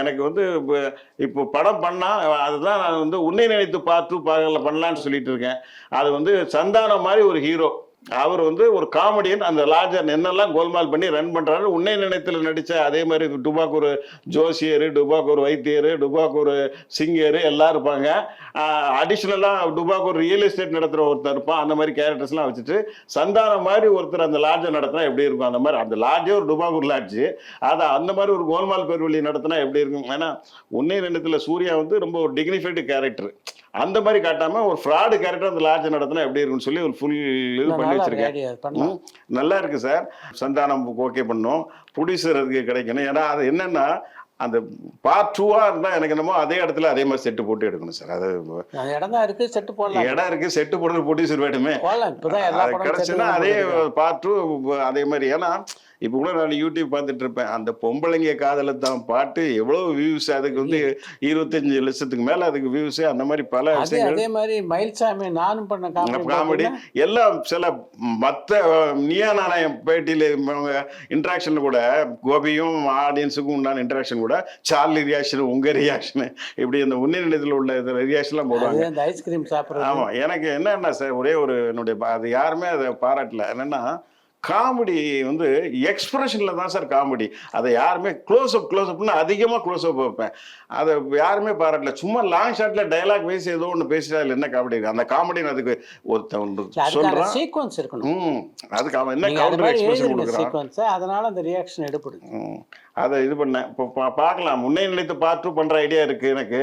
எனக்கு வந்து இப்போ படம் பண்ணா அதுதான் நான் வந்து உன்னை நினைத்து பார்த்து பண்ணலான்னு சொல்லிட்டு இருக்கேன். அது வந்து சந்தானம் மாதிரி ஒரு ஹீரோ. அவர் வந்து ஒரு காமெடியன். அந்த லார்ஜர் என்னெல்லாம் கோல்மால் பண்ணி ரன் பண்றாரு. உன்னை நினைத்துல நடிச்ச அதே மாதிரி டுபாக் ஒரு ஜோசியர், டுபாக் ஒரு வைத்தியர், டுபாக் ஒரு சிங்கர் எல்லாம் இருப்பாங்க. அடிஷ்னலா டுபாக் ஒரு ரியல் எஸ்டேட் நடத்துற ஒருத்தர் இருப்பான். அந்த மாதிரி கேரக்டர்ஸ் எல்லாம் வச்சுட்டு சந்தானம் மாதிரி ஒருத்தர் அந்த லாட்ஜை நடத்தினா எப்படி இருக்கும்? அந்த மாதிரி அந்த லாட்ஜே ஒரு டுபாக் ஒரு லாட்ஜ். அதை அந்த மாதிரி ஒரு கோல்மால் பேர்வழி நடத்தினா எப்படி இருக்கும்? ஏன்னா உன்னை நினைத்துல சூர்யா வந்து ரொம்ப ஒரு டிக்னிஃபைடு கேரக்டர். அந்த மாதிரி காட்டாம ஒரு ஃப்ராடு கேரக்டர் அந்த லாட்ஜ் நடத்தினா எப்படி இருக்குன்னு சொல்லி ஒரு ஃபுல் இது பண்ணி வச்சிருக்கேன். நல்லா இருக்கு சார். சந்தானம் ஓகே பண்ணும். ப்ரொடியூசர் அதுக்கு கிடைக்கணும். ஏன்னா அது என்னன்னா அந்த பார்ட் 2 இருந்தா எனக்கு என்னமோ அதே இடத்துல அதே மாதிரி செட்டு போட்டு எடுக்கணும் சார். அது இடம் தான் இருக்கு, செட்டு போடலாம். இடம் இருக்கு, செட்டு போடுறது ப்ரொடியூசர் வேணுமே. கிடைச்சுன்னா அதே பார்ட் 2 அதே மாதிரி. ஏன்னா இப்போ கூட நான் யூடியூப் பார்த்துட்டு இருப்பேன். அந்த பொம்பளைங்க காதல தான் பாட்டு எவ்வளவு வியூஸ், அதுக்கு வந்து 25 லட்சத்துக்கு மேல அதுக்கு வியூஸ். அந்த மாதிரி பல விஷயங்கள். அதே மாதிரி மயில்சாமி நானும் பண்ண காமெடி எல்லாம் சில மற்ற நியா நாராயண் பேட்டியில இன்ட்ராக்ஷன்ல கூட கோபியும் ஆடியன்ஸுக்கும் உண்டான இன்ட்ராக்ஷன் கூட சார்லி ரியாக்ஷன், உங்க ரியாக்ஷன், இப்படி அந்த உன்னை நிலையத்தில் உள்ள ரியாக்ஷன் எல்லாம் போடுவாங்க. ஐஸ்கிரீம் சாப்பிட்றது. ஆமா, எனக்கு என்னன்னா சார் ஒரே ஒரு என்னுடைய அது யாருமே அதை பாராட்டல. என்னன்னா காமெடி வந்து எக்ஸ்பிரஷன்ல தான் சார் காமெடி. அதை யாருமே க்ளோஸ்அப்னு அதிகமாக க்ளோஸ்அப் வைப்பேன். அதை யாருமே பாராட்டல. சும்மா லாங் ஷாட்ல டயலாக் பேசி ஏதோ ஒன்று பேசிட்டா என்ன காமெடி இருக்கு? அந்த காமெடின்னு அதுக்கு ஒருத்தன் சொல்றான், சீக்வன்ஸ் இருக்கணும். அதுக்கு அவன் என்ன கவுண்டர் எக்ஸ்பிரஷன் கொடுக்குறான், அதனால அந்த ரியாக்ஷன் எடுப்படுது. அதை இது பண்ணேன். இப்போ பார்க்கலாம். முன்னே நினைத்து பார்த்து பண்ற ஐடியா இருக்கு எனக்கு.